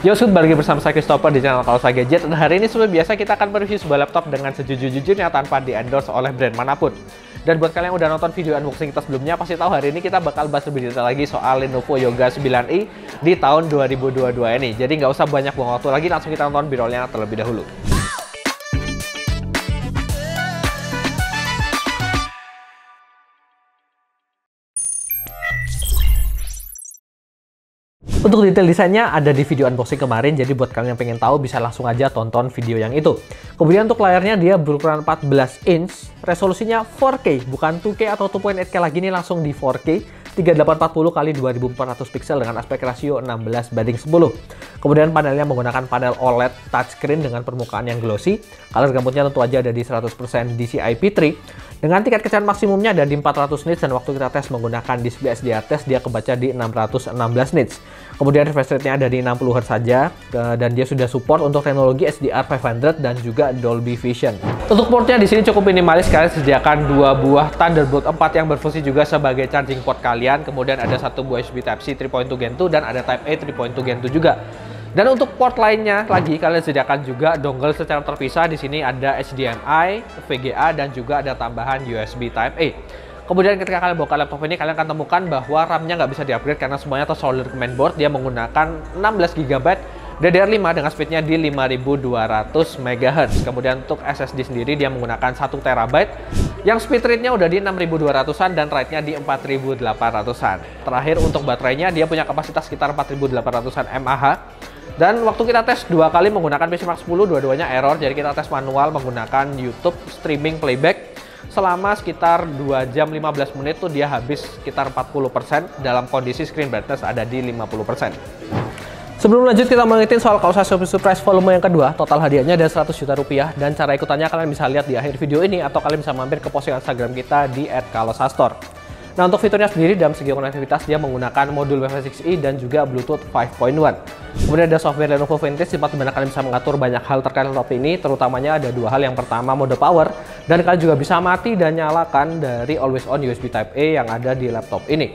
Yo, balik lagi bersama saya Christopher di channel Kalau Saya Gadget. Dan hari ini seperti biasa kita akan mereview sebuah laptop dengan sejujur-jujurnya tanpa di-endorse oleh brand manapun. Dan buat kalian yang udah nonton video unboxing kita sebelumnya, pasti tahu hari ini kita bakal bahas lebih detail lagi soal Lenovo Yoga 9i di tahun 2022 ini. Jadi nggak usah banyak buang waktu lagi, langsung kita nonton B-rollnya terlebih dahulu. Untuk detail desainnya ada di video unboxing kemarin, jadi buat kalian yang pengen tahu bisa langsung aja tonton video yang itu. Kemudian untuk layarnya dia berukuran 14 inch, resolusinya 4K, bukan 2K atau 2.8K lagi, ini langsung di 4K. 3840 x 2400 pixel dengan aspek rasio 16:10. Kemudian panelnya menggunakan panel OLED touchscreen dengan permukaan yang glossy. Color gambutnya tentu aja ada di 100% DCI-P3. Dengan tingkat kecerdasan maksimumnya ada di 400 nits, dan waktu kita tes menggunakan display SDR test dia kebaca di 616 nits. Kemudian refresh rate-nya ada di 60 Hz saja, dan dia sudah support untuk teknologi SDR 500 dan juga Dolby Vision. Untuk portnya di sini cukup minimalis, kalian sediakan dua buah Thunderbolt 4 yang berfungsi juga sebagai charging port kalian. Kemudian ada satu buah USB Type-C 3.2 Gen 2 dan ada Type-A 3.2 Gen 2 juga. Dan untuk port lainnya lagi kalian sediakan juga dongle secara terpisah. Di sini ada HDMI, VGA dan juga ada tambahan USB Type-A. Kemudian ketika kalian buka laptop ini, kalian akan temukan bahwa RAM-nya nggak bisa di-upgrade karena semuanya tersolder ke mainboard. Dia menggunakan 16 GB DDR5 dengan speednya di 5200 MHz. Kemudian untuk SSD sendiri dia menggunakan 1 TB yang speed rate-nya udah di 6200-an dan write-nya di 4800-an. Terakhir untuk baterainya dia punya kapasitas sekitar 4800-an mAh. Dan waktu kita tes dua kali menggunakan PCMark 10, dua-duanya error. Jadi kita tes manual menggunakan YouTube streaming playback selama sekitar 2 jam 15 menit tuh dia habis sekitar 40% dalam kondisi screen brightness ada di 50%. Sebelum lanjut kita mengingetin soal Kalau Saya Surprise volume yang kedua. Total hadiahnya ada 100 juta rupiah, dan cara ikutannya kalian bisa lihat di akhir video ini atau kalian bisa mampir ke postingan Instagram kita di @kalosastore. Nah, untuk fiturnya sendiri dalam segi konektivitas dia menggunakan modul Wi-Fi 6E dan juga Bluetooth 5.1. Kemudian ada software Lenovo Vintage di mana kalian bisa mengatur banyak hal terkait laptop ini, terutamanya ada dua hal. Yang pertama mode power, dan kalian juga bisa mati dan nyalakan dari always on USB Type-A yang ada di laptop ini.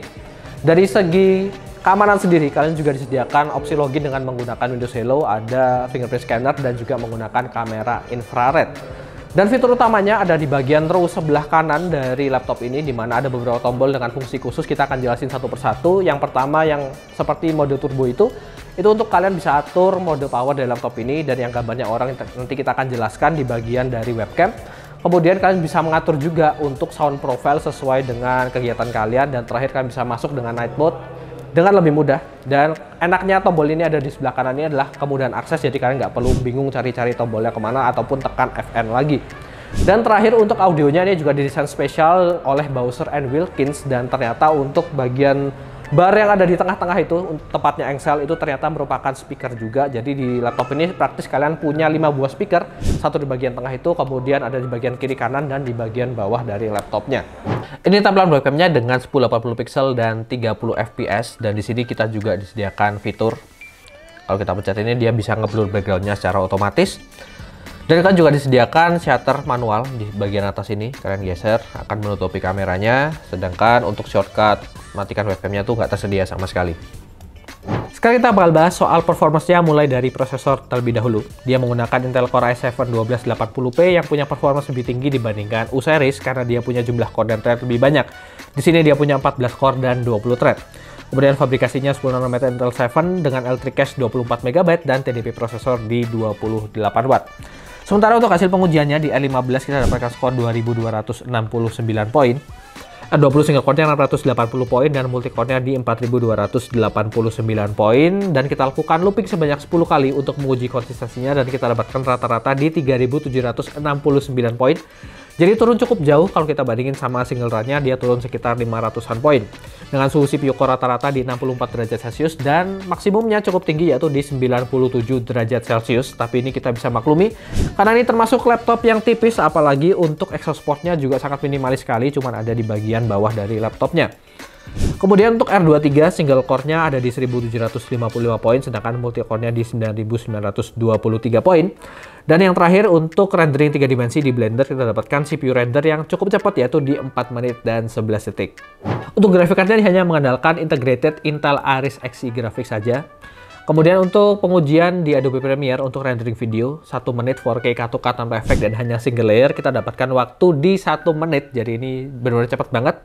Dari segi keamanan sendiri kalian juga disediakan opsi login dengan menggunakan Windows Hello, ada fingerprint scanner dan juga menggunakan kamera infrared. Dan fitur utamanya ada di bagian row sebelah kanan dari laptop ini, di mana ada beberapa tombol dengan fungsi khusus. Kita akan jelasin satu persatu. Yang pertama yang seperti mode turbo itu untuk kalian bisa atur mode power dari laptop ini, dan yang gambarnya orang nanti kita akan jelaskan di bagian dari webcam. Kemudian kalian bisa mengatur juga untuk sound profile sesuai dengan kegiatan kalian, dan terakhir kalian bisa masuk dengan night mode dengan lebih mudah. Dan enaknya tombol ini ada di sebelah kanan ini adalah kemudahan akses, jadi kalian nggak perlu bingung cari-cari tombolnya kemana ataupun tekan Fn lagi. Dan terakhir untuk audionya ini juga didesain spesial oleh Bowser & Wilkins, dan ternyata untuk bagian bar yang ada di tengah-tengah itu, tepatnya engsel itu ternyata merupakan speaker juga. Jadi di laptop ini praktis kalian punya 5 buah speaker, satu di bagian tengah itu, kemudian ada di bagian kiri kanan dan di bagian bawah dari laptopnya. Ini tampilan webcamnya dengan 1080 pixel dan 30 fps, dan di sini kita juga disediakan fitur kalau kita pencet ini dia bisa ngeblur backgroundnya secara otomatis. Dan kan juga disediakan shutter manual di bagian atas ini, kalian geser akan menutupi kameranya, sedangkan untuk shortcut matikan webcamnya tuh nggak tersedia sama sekali. Sekarang kita bakal bahas soal performance-nya mulai dari prosesor terlebih dahulu. Dia menggunakan Intel Core i7 1280p yang punya performance lebih tinggi dibandingkan U series karena dia punya jumlah core dan thread lebih banyak. Di sini dia punya 14 core dan 20 thread. Kemudian fabrikasinya 10 nanometer Intel 7 dengan L3 cache 24 MB dan TDP prosesor di 28 Watt. Sementara untuk hasil pengujiannya di R15 kita dapatkan skor 2269 poin. 20 single core-nya 680 poin dan multi core-nya di 4289 poin, dan kita lakukan looping sebanyak 10 kali untuk menguji konsistensinya, dan kita dapatkan rata-rata di 3769 poin. Jadi turun cukup jauh kalau kita bandingin sama single run-nya, dia turun sekitar 500-an poin. Dengan suhu CPU core rata-rata di 64 derajat Celcius dan maksimumnya cukup tinggi yaitu di 97 derajat Celcius. Tapi ini kita bisa maklumi karena ini termasuk laptop yang tipis, apalagi untuk exhaust port-nya juga sangat minimalis sekali, cuman ada di bagian bawah dari laptopnya. Kemudian untuk R23 single core-nya ada di 1755 poin, sedangkan multi core-nya di 9923 poin. Dan yang terakhir untuk rendering 3 dimensi di Blender kita dapatkan CPU render yang cukup cepat yaitu di 4 menit dan 11 detik. Untuk grafik card-nya hanya mengandalkan integrated Intel Iris Xe grafik saja. Kemudian untuk pengujian di Adobe Premiere untuk rendering video 1 menit 4K cut to cut tanpa efek dan hanya single layer, kita dapatkan waktu di 1 menit. Jadi ini benar-benar cepat banget.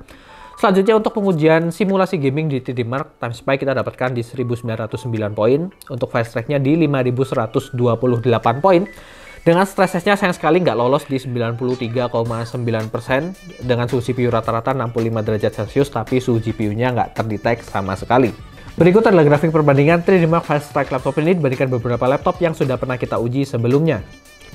Selanjutnya untuk pengujian simulasi gaming di 3D Mark Time Spy kita dapatkan di 1909 poin. Untuk fast track-nya di 5128 poin. Dengan stress test-nya sayang sekali nggak lolos di 93,9% dengan suhu CPU rata-rata 65 derajat Celcius, tapi suhu GPU-nya nggak terdetek sama sekali. Berikut adalah grafik perbandingan 3D Mark Fast Track laptop ini dibandingkan beberapa laptop yang sudah pernah kita uji sebelumnya.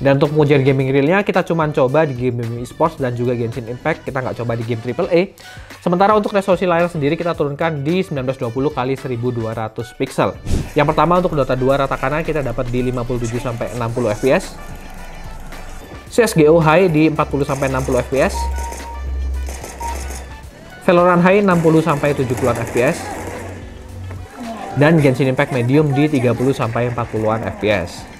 Dan untuk pengujian gaming real-nya kita cuma coba di game esports dan juga Genshin Impact, kita nggak coba di game AAA. Sementara untuk resolusi layar sendiri kita turunkan di 1920 x 1200 pixel. Yang pertama untuk Dota 2 rata kanan kita dapat di 57-60 fps. CSGO High di 40-60 fps. Valorant High 60-70 fps. Dan Genshin Impact Medium di 30-40 fps.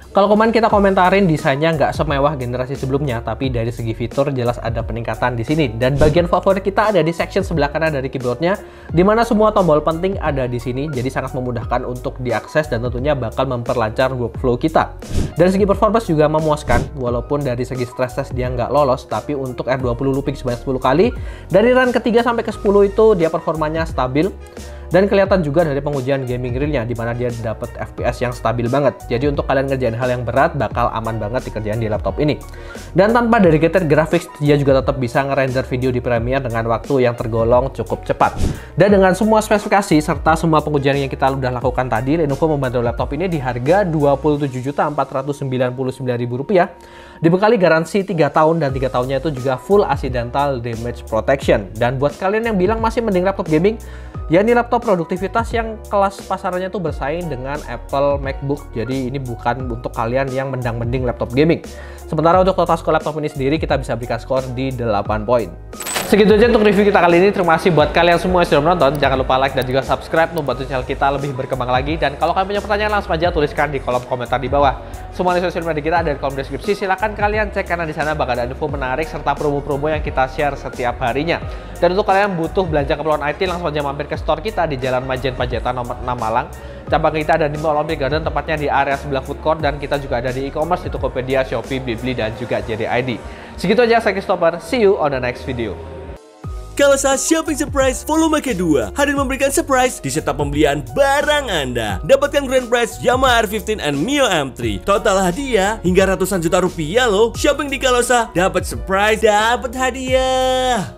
Kalau kemarin kita komentarin desainnya nggak semewah generasi sebelumnya, tapi dari segi fitur jelas ada peningkatan di sini. Dan bagian favorit kita ada di section sebelah kanan dari keyboardnya, di mana semua tombol penting ada di sini, jadi sangat memudahkan untuk diakses dan tentunya bakal memperlancar workflow kita. Dari segi performance juga memuaskan, walaupun dari segi stress test dia nggak lolos, tapi untuk R20 looping sebanyak 10 kali, dari run ke-3 sampai ke-10 itu dia performanya stabil. Dan kelihatan juga dari pengujian gaming real-nya, di mana dia dapat FPS yang stabil banget. Jadi untuk kalian ngerjain hal yang berat, bakal aman banget dikerjain di laptop ini. Dan tanpa dedicated graphics, dia juga tetap bisa ngerender video di Premiere dengan waktu yang tergolong cukup cepat. Dan dengan semua spesifikasi, serta semua pengujian yang kita udah lakukan tadi, Lenovo membantu laptop ini di harga Rp27.499.000. Dibekali garansi 3 tahun, dan 3 tahunnya itu juga full accidental damage protection. Dan buat kalian yang bilang masih mending laptop gaming, ya ini laptop produktivitas yang kelas pasarannya tuh bersaing dengan Apple MacBook. Jadi ini bukan untuk kalian yang mendang-mending laptop gaming. Sementara untuk total score laptop ini sendiri kita bisa berikan skor di 8 poin. Segitu aja untuk review kita kali ini. Terima kasih buat kalian semua yang sudah menonton. Jangan lupa like dan juga subscribe, membantu channel kita lebih berkembang lagi. Dan kalau kalian punya pertanyaan, langsung aja tuliskan di kolom komentar di bawah. Semua di sosial media kita ada di kolom deskripsi. Silahkan kalian cek karena di sana bakal ada info menarik serta promo-promo yang kita share setiap harinya. Dan untuk kalian butuh belanja keperluan IT, langsung aja mampir ke store kita di Jalan Majen Pajatan nomor 6 Malang. Cabang kita ada di Mall Olympic Garden, tepatnya di area sebelah food court, dan kita juga ada di e-commerce di Tokopedia, Shopee, Blibli, dan juga JD.id. Segitu aja, saya Christopher. See you on the next video. Kalosa Shopping Surprise volume kedua hadir memberikan surprise di setiap pembelian barang Anda. Dapatkan grand prize Yamaha R15 and Mio M3. Total hadiah hingga ratusan juta rupiah loh. Shopping di Kalosa dapat surprise, dapat hadiah.